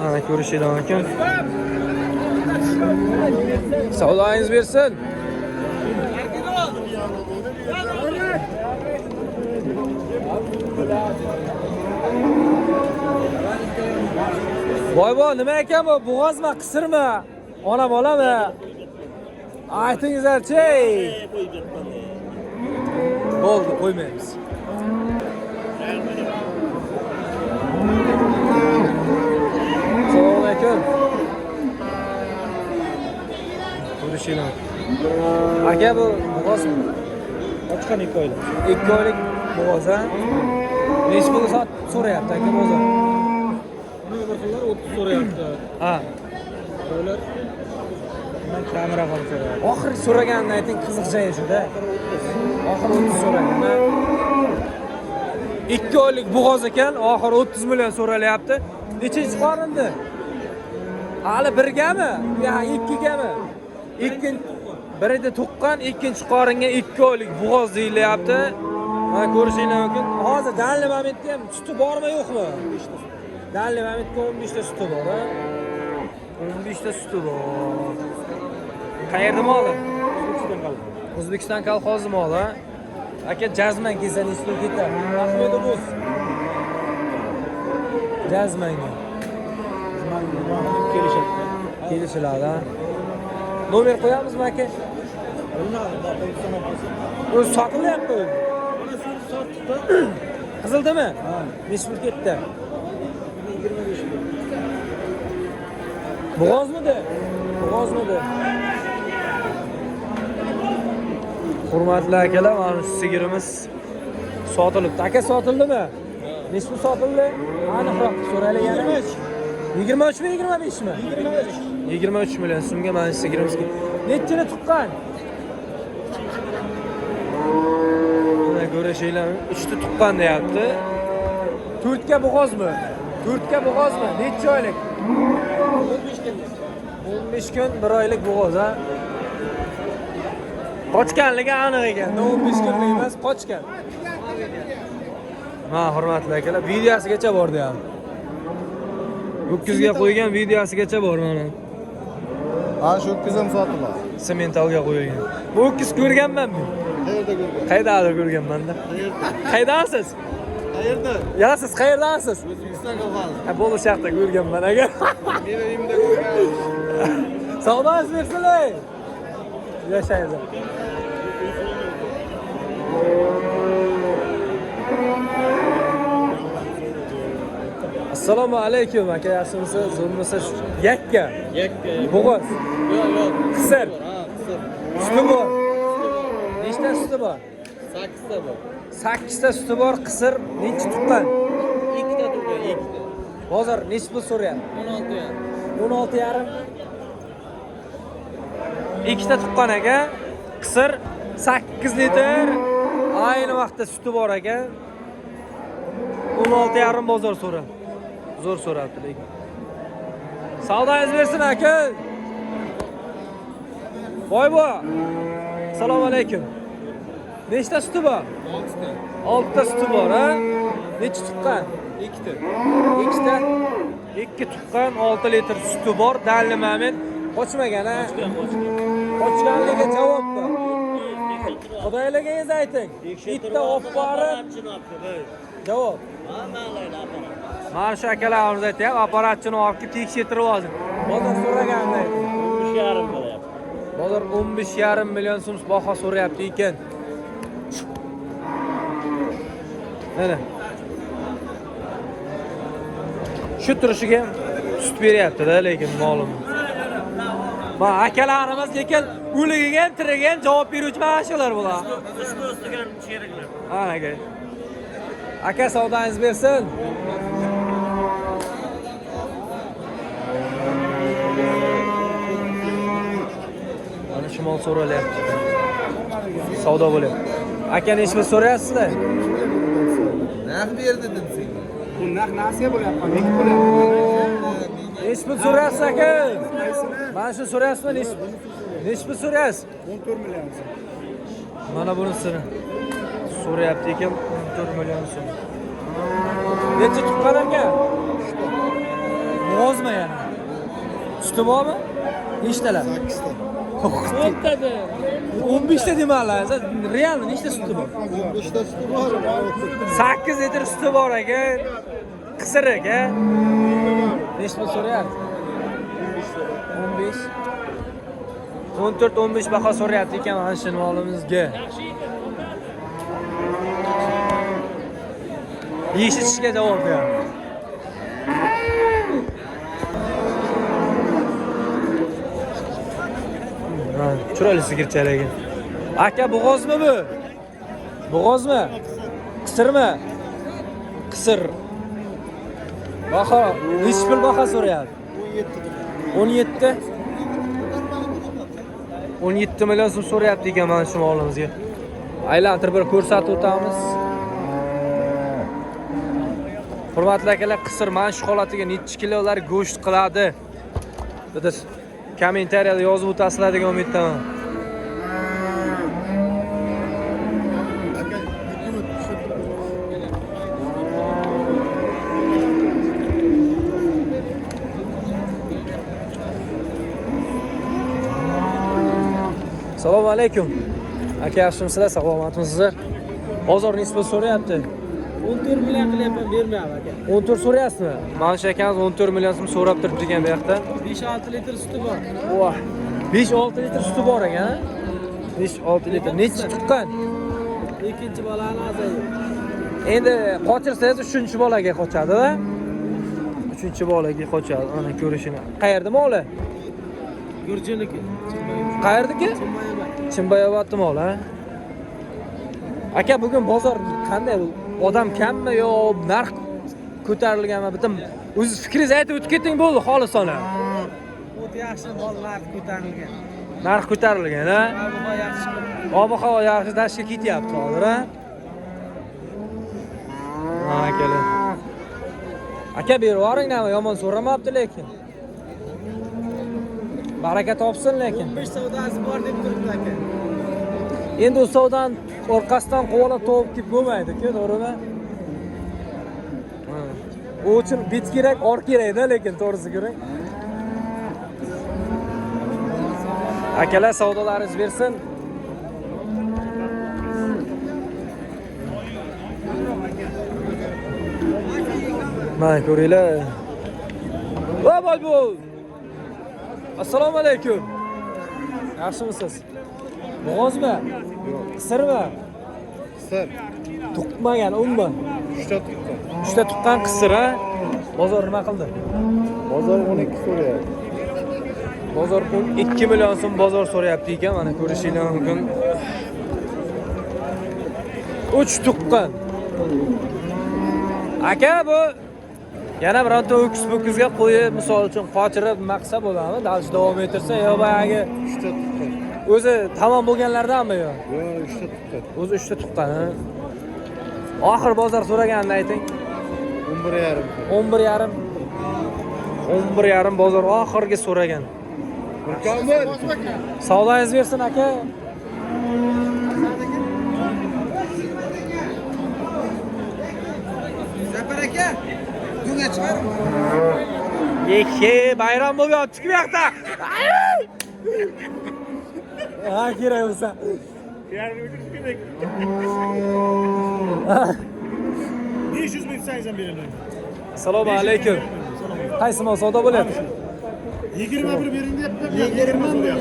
Ana ko'rishinglar mumkin. Savdoingiz bersin. Voy, nima ekan bu? Bo'g'ozmi, qisirmi? Ona bolami? Aytingizlar-chi. Bo'ldi, qo'ymaymiz. Assalomu alaykum. Ko'rishinglar. Aka, bu bo'g'ozmi? Ochgan 2 oylik. 2 oylik bo'g'oz, ha? Necha pul so'rayapti aka bozor? Buni bir xillar 30 so'rayapti. Ha. Ular bundan kamera qolib so'rayapti. Oxirgi so'raganini ayting, qiziq joyi shuda. Oxiri 30 so'ragan. 2 oylik bo'g'oz ekan, oxiri 30 million so'ralyapti. Nechinchi qorindi? Hali birgami? Ya, ikkigami? Birida tuqqan, ikkinchi qoringa 2 oylik bo'g'oz deyilyapti. Mana ko'rishinglar mumkin. Hozir dalli momentda ham suti bormi, yo'qmi? Dalli momentda 15 ta suti bor, ha? 15 ta suti bor. Qayerda moli? O'zbekiston kolxozi moli, ha? Aka, jazman kelsa nechi pul ketadi? Rahmat bo'lsin. Jazmanga. Kelishiladi, ha? Nomer qo'yamizmi aka? O'zi sotilyapti. Qizildimi? Ha. Nechi pul ketdi? 25 pul. Bo'g'ozmidi? Bo'g'ozmidi? Hurmatli akalar, mana shu sigirimiz sotilibdi. Aka, sotildimi? Nechi pul sotildi? Aniqroq so'raylik yana. 23 mi, 25 mi? 23 million so'mga mana shu sigirimiz. Nechini tuqqan? Mana ko'rishinglar, 3 ta tuqqan deyapti. 4 ga bo'g'ozmi? 4 ga bo'g'ozmi? Necha oylik? 15 kun. 15 kun, 1 oylik bo'g'oz, ha? Qochganligi aniq ekan. 15 kunlik emas, qochgan. Ha, hurmatli akalar, videosigacha bordi ham. Ho'kizga qo'ygan videosigacha bor mana. Ha, shu ho'kizim sotiladi. Sementalga qo'yilgan. Bu ho'kiz ko'rganmanmi? Qayerda ko'rgan? Qayerda ko'rganman-da? Qayerdasiz? Qayerda? Ya, siz qayerdasiz? O'zbekiston kolxozi. Ha, bo'lish haqda ko'rganman aka. Meni uyimda ko'rgan. Savdoingiz bersinlar. Yashaydi. Assalomu alaykum aka, yaxshimisiz? Zo'rmisiz? Yakka. Bo'g'oz. Yo'q. Qisir. Ha, qisir. Suti bor. Nechta suti bor? 8 ta bor. 8 ta suti bor, qisir. Nechi tuqqan? 2 ta turgan, 2 ta. Hozir nechi pul so'rayapti? 16 ya. 16,5. 2 ta tuqqan aka. Qisir 8 litr. Ayni vaqtda suti bor aka. 16,5 bozor so'ra. Zo'r so'rabdi lekin. Savdoingiz bersin aka. Voy bu. Assalomu alaykum. Nechta suti bor? 6 ta. 6 ta suti bor, ha? Nechi tuqqan? 2 ta. 2 ta. 2 tuqqan 6 litr suti bor. Dalli moment qochmagan, ha? Qochganligiga javob bor. Xudoyligingiz ayting. Bitta opparib javob. Mana shu akalarimiz aytayapti, apparatchini olib kelib tekshirtirib olsin. Bozor so'raganini ayting. 15,5 bo'lyapti. Bozor 15,5 million so'm baho so'rayapti ekan. Mana. Shu turishiga sut beryapti-da, lekin ma'lum. Ma akalarimiz lekin o'ligiga ham tiriga ham javob beruvchi mana shular bular. Ustigan sheriklar. Ha, aka. Aka, savdoingiz bersin. Mana shu mol so'ralyapti. Savdo bo'lyapti. Aka, nechi pul so'rayapsizlar? Narx berdi dedim senga. Bu nasiya bo'lyapti, 2 bo'lyapti. Nechi pul so'rayapsiz aka? Mana shu so'rayapsizmi? Nechi pul so'rayapsiz? 14 million. Mana bunisini so'rayapti ekan 14 million so'm. Necha tuqqan aka? Bo'g'ozmi Suti bormi? Nechtalar? 8ta. 15 ta demaklar. Realmi nechta suti bor? 15 ta suti bor. 8 litr suti bor ekan. Qisir ekan. Nechta pul so'rayapti? 15. 14-15 baho so'rayapti ekan mana shu molimizga. Yeyishga javob beryapti. Chiroyli sigirchalik ekan. Aka bo'g'ozmi bu? Bo'g'ozmi? Qisirmi? Qisir. Baho, nechi pul baho so'rayapti? 17. 17 million so'm so'rayapti ekan mana shu molimizga. Aylantirib bir ko'rsatib o'tamiz. Hurmatli akalar, qisir mana shu holatiga necha kilolar go'sht qiladi? Dedi kommentariyada yozib o'tasizlar degan umiddaman. Assalomu alaykum. Aka, yaxshimisizlar? Salomatmisizlar? Bozor nisbati so'rayapti. 14 million qilyapman, bermayapman aka. 14 so'rayapsizmi? Mana shu akamiz 14 million so'm so'rab turibdi ekan bu yoqda. 5-6 litr suti bor. Voh. 5-6 litr suti bor ekan. 5-6 litr. Nechi tuqqan? Ikkinchi bolani azaydi. Endi qochirsangiz 3-bolaga qochadi-da. 3-bolaga qochadi. Ana ko'rishini. Qayerda moli? Gurjiniki. Qayerdiki? Chimbayobodda mol, ha? Aka, bugun bozor qanday? Odam kammi yo narx ko'tarilganmi? Bitim o'zingiz fikringizni aytib o'tib keting bo'ldi, xolisona. O't yaxshi, mol narx ko'tarilgan. Narx ko'tarilgan, ha? Ob-havo yaxshi. Ob-havo yaxshi dashga ketyapti hozir, ha? Ha, akalar. Aka, berib yuboring-mi? Yomon so'ramabdi lekin. Baraka topsin lekin. 15 savdosi bor deb turibdi aka. Endi u savdan orqasidan qo'volab topib kelib bo'lmaydi-ku, to'g'rimi? U uchun bit kerak, or kerak-da, lekin to'g'risi kerak. Akalar, savdolaringiz bersin. Mana ko'ringlar. Va boy. Assalomu alaykum. Yaxshimisiz? Bo'g'ozmi? Qisirmi? Qisir. Tuqqmagan, unmi? 3ta tuqqan. 3ta tuqqan qisir, ha? Bozor nima qildi? Bozor 12 so'rayapti. Bozor 12 million so'm bozor so'rayapti ekan, mana ko'rishingiz mumkin. 3 tuqqan. Aka, bu yana bironta o'kis-po'kizga qo'yib, misol uchun qochirib maqsa bo'ladimi? Dalsh davom ettirsa yo boyagi 3ta tuqqan. o'zi tamom bo'lganlardanmi yo? Yo'q, 3ta tuqqan. O'zi 3ta tuqqan, ha? Oxir bozor so'raganini ayting. 11,5. 11,5. 11,5 bozor oxirgi so'ragan. Mukammal. Savdoyingiz bersin aka. Zafar aka, bunga chiqar. Yeke, bayram bo'lyapti bu yoqda. Ha, kerak bo'lsa. Yarın ödül demek. 500 bin saysan verelim. Assalomu alaykum. Qaysi mol savdo bo'lyapti? 21 verin deyapti. 20 million.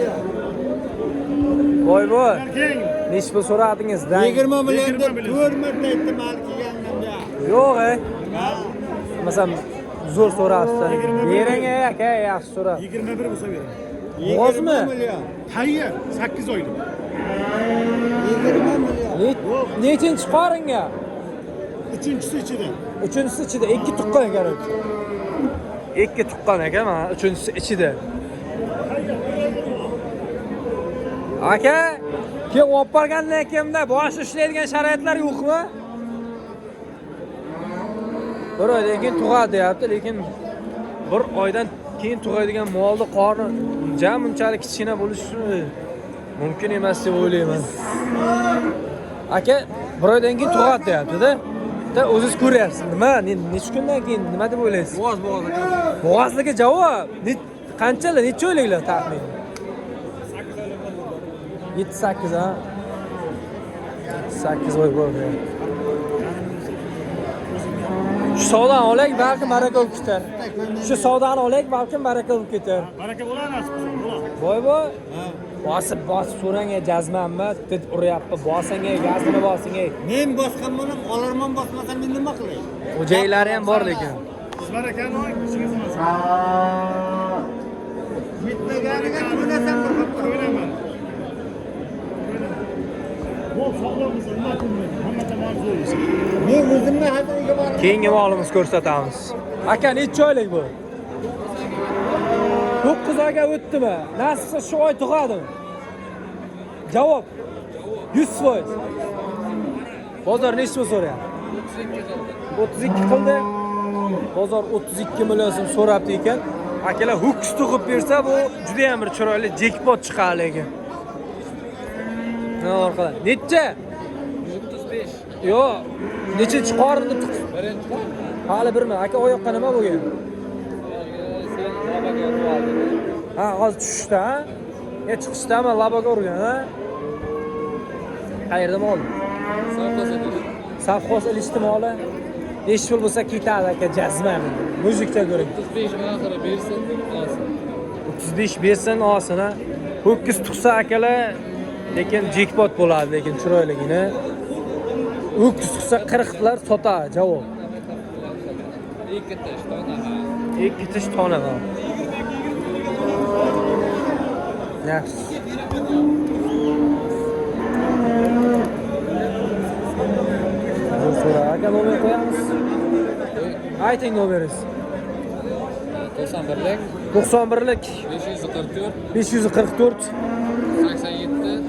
Voy. Erkek. Nechi pul so'radingiz? 20 million deb 4 marta aytdim mal kelganimda. Yo'q, masalan, zo'r so'rabsiz. Bering aka, yaxshi so'ra. 21 bo'lsa verin. Bo'g'ozmi? Tayyor 8 oylik. 20 million. Nechinchi qoringa? Uchinchisi ichida. Uchinchisi ichida 2 tuqqan ekan. 2 tuqqan ekan, mana uchinchisi ichida. Aka, keyin olib borgandan keyinda bosh ishlaydigan sharoitlar yo'qmi? Bir oydan keyin tug'adi deyapti, lekin bir oydan keyin tug'adigan molni qorni jam unchalik kichkina bo'lishi mumkin emas deb o'ylayman. Aka, bir oydan keyin tug'adi deyapti-da. O'zingiz ko'ryapsiz. Nima? Necha kundan keyin nima deb o'ylaysiz? Bo'g'oz. Bo'g'ozligi javob. Qanchalar? Necha oyliklar taxmin? 7-8 ha. 8 oy bo'ldi. Shu savdoni olaylik, balki baraka bo'lib ketar. Shu savdoni olaylik, balki baraka bo'lib ketar. Baraka bo'lar nasib qilsin. Voy. Bosib so'rang, jazmanmi? Deb uryapti. Bosing, gazini bosing. Men bosgan bo'lam, olarman bosmasam men nima qilay? Xo'jaylari ham bor lekin. Siz barakani oling, ishingiz bo'lsin. Bitmaganiga ko'rasam bir qopqa. Ko'raman. Bu sog'lom bo'lsa nima qilmaydi? Hamma tomon zo'r. Men o'zimni haziliga borib Keyingi molimiz ko'rsatamiz. Aka, necha oylik bu? 9 oyga o'tdimi? Nasibsa shu oy tug'adimi? Javob. 100%. Bozor nechta so'rayapti? 32 qildi. Bozor 32 million so'm so'rabdi ekan. Akalar ho'kiz tug'ib bersa, bu juda ham bir chiroyli jackpot chiqar lekin. Ne orqadan? Necha? 135. Yo'q. Necha chiqarini? Birinchi. Hali birmi? Aka oyoqqa nima bo'lgan? Ha, hozir tushishda, ha? Chiqishdami labaga urgan, ha? Qayerda mol? Safxoz ilishtimoli. Nechi pul bo'lsa ketadi aka, jazman. Muzikda ko'ring. 35 ming oxiri bersin, olsin. 35 bersin, olsin, ha. Ho'kiz tuqsa akalar, lekin jackpot bo'ladi, lekin chiroyligina. Ho'kiz tuqsa 40 lar sotar, javob. Ikkita shtona. Ikkita shtona bor. Yaxshi. So'ra, aka nomer qo'yamiz. Ayting nomeringiz. 91lik 91lik 544 544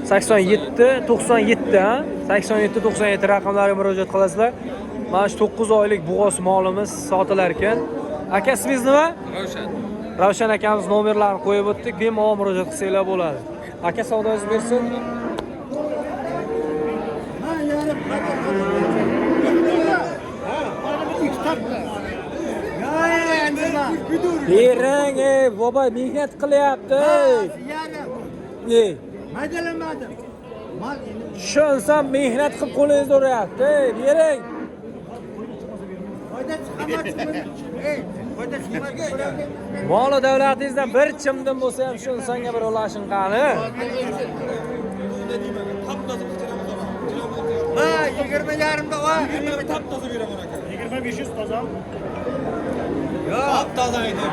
87 97 ha? 97 raqamlarga murojaat qilasizlar. Mana shu 9 oylik bug'os molimiz sotilar ekan. Aka, ismingiz nima? Ravshan. Ravshan akamiz nomerlarini qo'yib o'tdik. Bemalol murojaat qilsanglar bo'ladi. Aka, savdoingiz bersin. Bering, baba mehnat qilyapti. Ey, maydalamadim. Mal shu inson mehnat qilib qo'lingizni uryapti. Bering. foyda chiqamadimi? Ey, foyda chiqamadimi? Mol davlatingizdan bir chimdim bo'lsa ham shu insonga bir ulashing qani. Ha, 20 yarimda va 2500 toza. Yo'q, toza edi.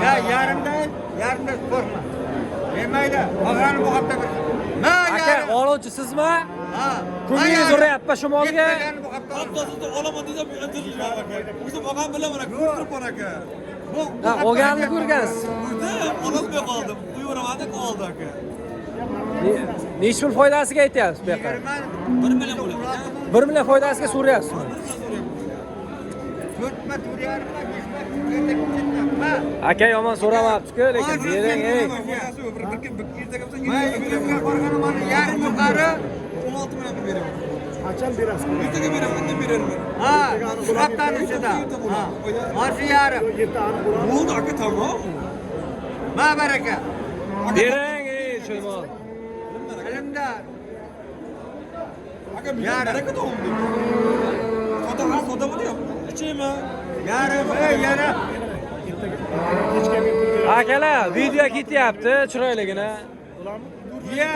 Ya yarimda qo'rqma. Demaydi, og'ani bu hafta bir. Ma, Aka, oluvchi sizmi? Ha. Ko'nglingiz uryapti shu molga. Toza olaman desam anjirlar aka. O'zim og'am bilan mana ko'rib bor aka. Ha, olganini ko'rgansiz. Ololmay qoldim. Buyurmadi qoldi aka. Necha pul foydasiga aytyapsiz bu yoqqa? 1 million bo'ladi. 1 million foydasiga so'rayapsizmi? Ko'rtma turyarimda, ketma. Aka yomon so'ramabdi-ku, lekin bering, ey. Yarim yuqori 16 million beraman. Qachon berasiz? Ertaga beraman, indin beraman. ha, shu haftani ichida. Ha, mana yarim. Yerda aniq bo'ladi. Bo'ldi aka, tamom. Ma baraka. Bering, ey, Shuymon. Ilimda. Aka, men baraka topdim. Soda bo'lyapti. Ichaymi? Yarim, yarim. Akalar, video ketyapti, chiroyligina. Ye.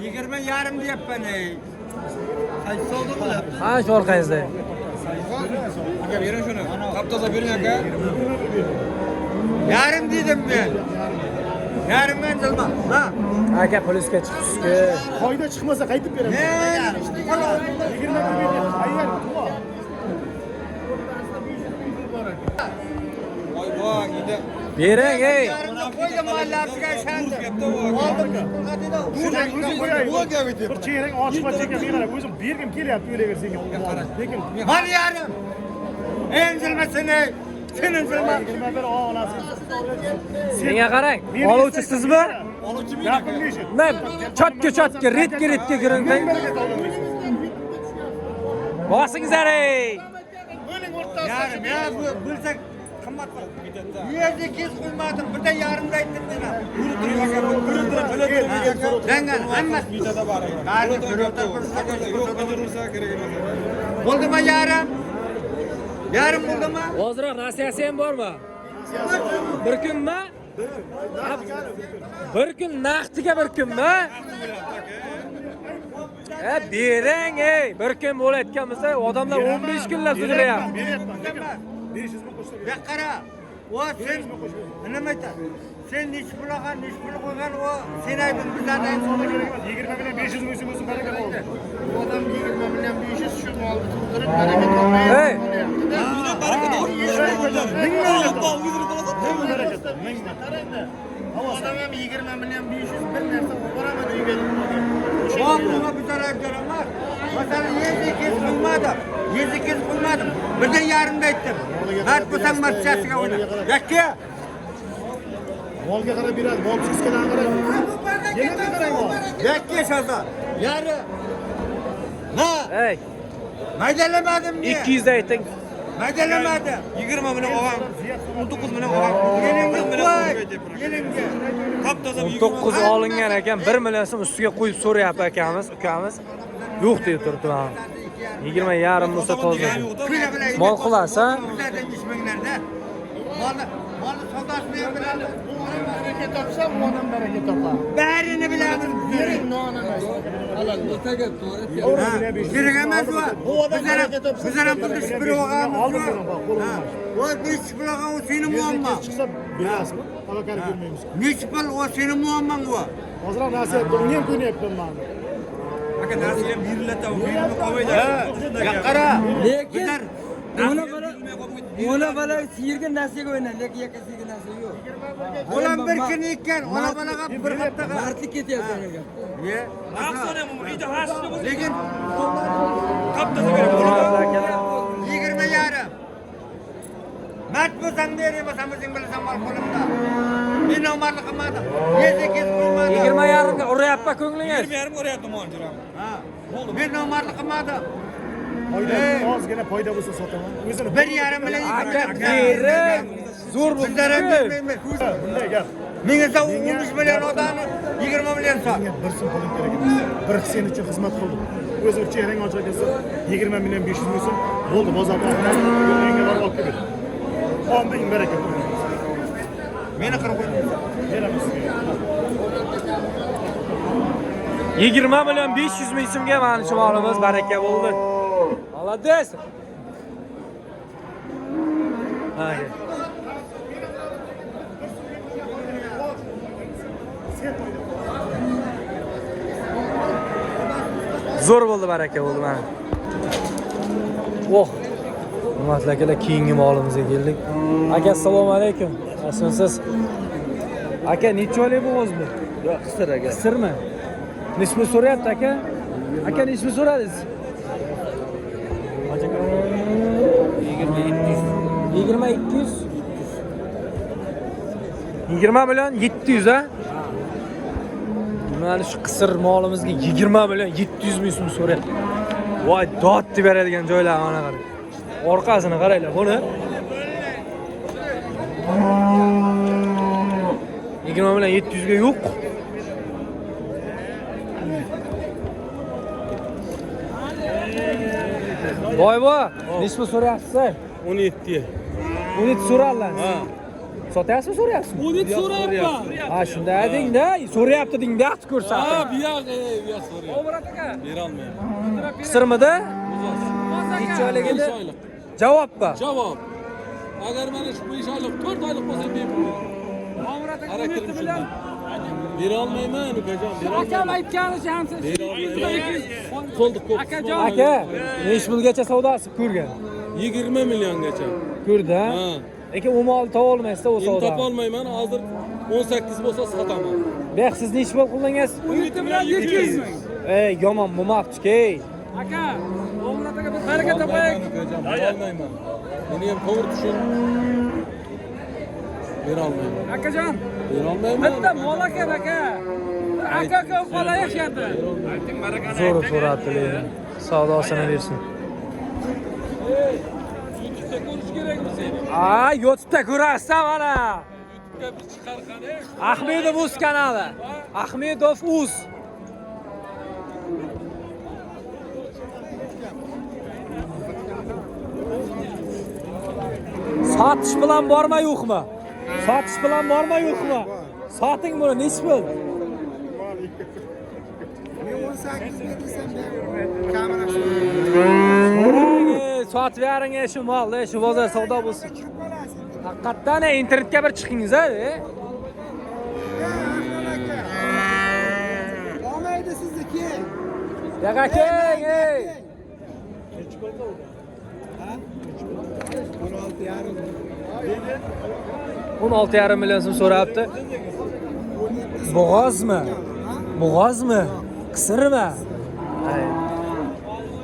20 yarim deyapman ey. Qaysi savdo qilyapti? Ha, shu orqangizda. Aka, bering shuni. Qaptoza bering aka. Yarim dedim men. Yarimga dilma. Ha. Aka, polisga chiqishga. Foyda chiqmasa qaytib beraman. Men 21 berdim. Ayyor. Voy, endi Bering, ey. qo'ydim mahallasiga ishondim. Bir chegirang ochiqma chekka men o'zim bergim kelyapti o'ylayver senga. Lekin Mal yarim. Enzilmasin ey. Sen enzilma. 21 olasiz. Menga qarang. Oluvchi sizmi? oluvchi men aka. Gapim nechun? Men chotga, retga kiring. Bosingizlar, ey. Yarim ya bu bo'lsa qimmat qildi. 700 qo'ymadim, birda yarimda aytdim mana. Dangan hammasi Mitada bor. bo'ldimi yarim? Yarim bo'ldimi? Hozirroq nasiyasi ham bormi? Bir kunmi? Bir kun naqdiga bir kunmi? Bering, bir kun bo'layotgan bo'lsa, odamlar 15 kunlab sudrayapti. Beryapman. 500 ming qo'shdim. Ya qara. O sen nima aytadi? Sen nechi pul qo'ygan o sen aybin bizdan Sonda kerak emas. 20 bilan 500 ming so'm baraka bo'ldi. Odam 20 bilan 500 shu molni tug'dirib baraka topmaydi. Hey. Odam ham 20 bilan 500 bir narsa olib boraman uyga. o buna bir taraf emas. Masalan 700 qo'ymadim. 700 qo'ymadim. Birdan yarimda aytdim. Mart bo'lsang marchasiga o'yna. Yakka. Molga qarab beradi. Mol siskadan qarab. Yana qarang mol. Yakka shaza. Yari. Na. Hey, Maydalamadim men. 200 ayting. Maydalamadim. 20 million olgan. 19 million olgan. Yelinga qo'y. Yelinga. Top-toza 9 olingan ekan, 1 million so'm ustiga qo'yib so'rayapti akamiz, ukamiz. Yo'q deb turibdi mana. 20 yarim bo'lsa toza. Mol qilasa, Bizlardan ishmanglarda. Molni savdosini ham biladi. Baraka topsa, odam baraka topar. Barini biladi. Bering non emas. Halol. Kerak emas bu. Bizlar ham pulni shipir olganmiz. Oldim buni bak, qo'limdan. O besh pul olgan o sening muammo. Chiqsa berasizmi? Alakani bermaymiz. Nechi pul o sening muammong bu. Hozir ham nasihat uni ham ko'nyapman men. aka narsa ham beriladi, berilib qolmaydi. Qara. Lekin Bizlar ona bola siyirga nasiga o'ynaydi, lekin yakka siyirga nasi yo'q. Ulan bir kun ekan, ona bolaga bir haftaga. Martlik ketyapti aka. Ye. Lekin top-toza kerak bo'ladi. 20 yarim. Mat bo'lsang bermaysan, o'zing bilasan mol qo'limda. Men nomarlik qilmadim. 700 qo'ymadim. 20 yarimga uryapti ko'nglingiz. 20 yarim o'rayapti monjiram. Ha. Men nomarlik qilmadim. Ozgina foyda bo'lsa sotaman. O'zini 1,5 million Aka, bering. Zo'r bo'ldi. Bizlar ham bermaymiz. bunday gap. Menga 13 million odamni 20 million sot. Menga bir so'm pulim kerak emas. Bir sen uchun xizmat qildim. O'zim chehrang ochib kelsa 20 million 500 ming so'm bo'ldi bozorda. Menga borib olib kel. Omding baraka. Meni qirib qo'ymaysiz. Beramiz sizga. 20 million 500 ming so'mga mana shu molimiz baraka bo'ldi. Молодец. Hayır. Zo'r bo'ldi, baraka bo'ldi mana. Oh. Hurmatli akalar, keyingi molimizga keldik. Aka, assalomu alaykum. Nasılsınız? Aka, necha oylik bu o'z bu? Yo'q, qisir aka. Qisirmi? Nechmi so'rayapti aka? Aka, nechmi so'radingiz? 20 million 700 ha? Mana shu qisir molimizga 20 million 700 ming so'm so'rayapti. Voy, dod deb beradigan joylar mana qarang. Orqasini qaranglar, buni. 20 million 700 ga yo'q. Boybo, nechmi so'rayapsiz? 17. 17 so'rallar. Ha. Sotyapsizmi, so'rayapsizmi? 17 so'rayapman. Ha, shunday deng-da, so'rayapti deng-da, vaqt ko'rsating. Ha, bu yoq so'rayapman. Omrat aka. Bera olmayman. Qisirmidi? Necha oylik edi? 5 oylik. Javobmi? Javob. Agar mana shu 5 oylik, 4 oylik bo'lsa bepul. Omrat aka Harakat bilan bera olmayman, ukajon. Akam aytganicha ham siz. Bera olmayman. Qo'ldi ko'p. Aka, necha pulgacha savdosi ko'rgan? 20 milliongacha. Ko'rdi, ha? Ha. Lekin u molni topa olmaysizda, o Endi savdo. topa olmayman, hozir 18 bo'lsa sotaman. Bek, siz necha pul qildingiz? 17 bilan 700 ming. Ey, yomon bo'lmabdi-ki. Aka, Omrat aka biz baraka topaylik. Bera olmayman. Meni ham to'g'ri tushun. Bera olmayman. Akajon, Bera olmayman. bitta mol ekan aka. Aka qola yashadi. Zo'r so'rabdi, lekin savdosini bersin. YouTube'da ko'rish kerakmi seni? Aa, YouTube'da ko'rasizlar mana. YouTube'ga bir chiqarqani. Ahmedov Uz kanali. Ahmedov Uz. Sotish bilan borma yo'qmi? Sotish bilan borma yo'qmi? Soting buni nech pul? Men 18 desam kamera shu. Sotib bering shu molni, shu bozor savdo bo'lsin. Haqiqatdan internetga bir chiqingiz a. Olmaydi sizniki. Yaqa keng, ey. 16,5 million so'm so'rabdi. Bo'g'ozmi? Bo'g'ozmi? Qisirmi?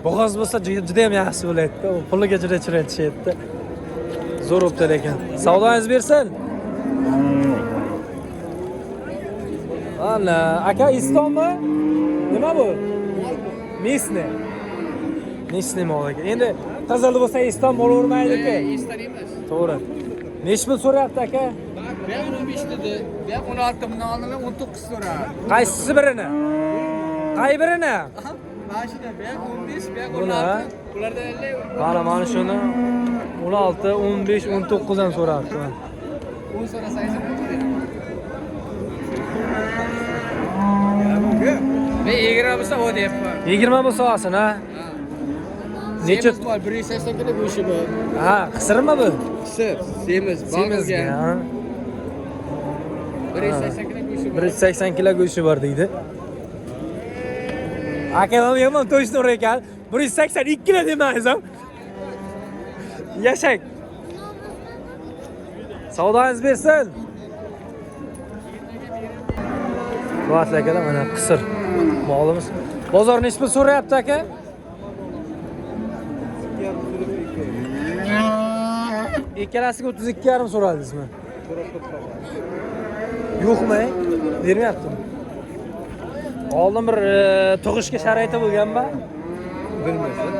Bo'g'oz bo'lsa juda ham yaxshi bo'laydi. Puliga juda chiratishadi. Zo'r bo'pti lekin. Savdoingiz bersin. Ana, aka Istonmi? Nima bu? Misni. Misni mo'lga. Endi qizil bo'lsa Iston bo'lavermaydi-ku. Iston emas. To'g'ri. Nech pul so'rayapti aka? Ben 15 dedi. Ben 16 bundan aldım 19 so'rar. Qaysisi birini? Qay birini? Başida ben 15, ben Buni, 16. Bularda 50. Mana shuni 16, 15, 19 ham so'rabdi. 10 so'rasangiz ben 20 bo'lsa o deyapman. 20 bo'lsa olsin, ha? Necha? Semiz bor, 180 kilo go'shi bor. Ha, qisirmi bu? Qisib, semiz, Semizga. balg'ilgan. 180 kilo go'shi bor. 180 kilo go'shi bor deydi. Aka yomon точно ur ekan. 182 kilo demaysiz ham. Yashang. Savdoingiz bersin. Ro'atli akalar mana qisir molimiz. Bozor nech pul so'rayapti aka? Ikkalasiga 32,5 so'radingizmi? Yo'qmi? Bermayaptimi? Oldin bir tug'ishga sharoiti bo'lganmi? Bilmayman.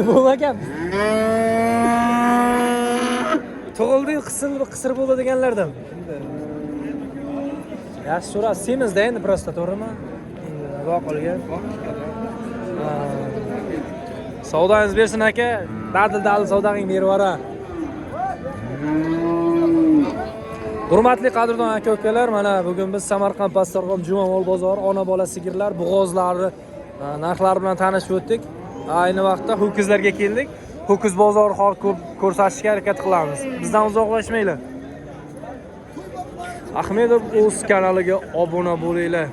Bo'lmagan. Tug'ildi, qisir bo'ldi deganlardan. Yaxshi so'rasiz. Semizda endi prosta, to'g'rimi? Voqilgan. Savdoingiz bersin aka. Dadil savdongizni berib yubora. Hurmatli qadrdon aka-ukalar, mana bugun biz Samarqand Pastdarg'om Jumamol bozori ona bola sigirlar bo'g'ozlari narxlari bilan tanishib o'tdik. Ayni vaqtda ho'kizlarga keldik. Ho'kiz bozori hol ko'rsatishga harakat qilamiz. Bizdan uzoqlashmanglar. Ahmedov Uz kanaliga obuna bo'linglar.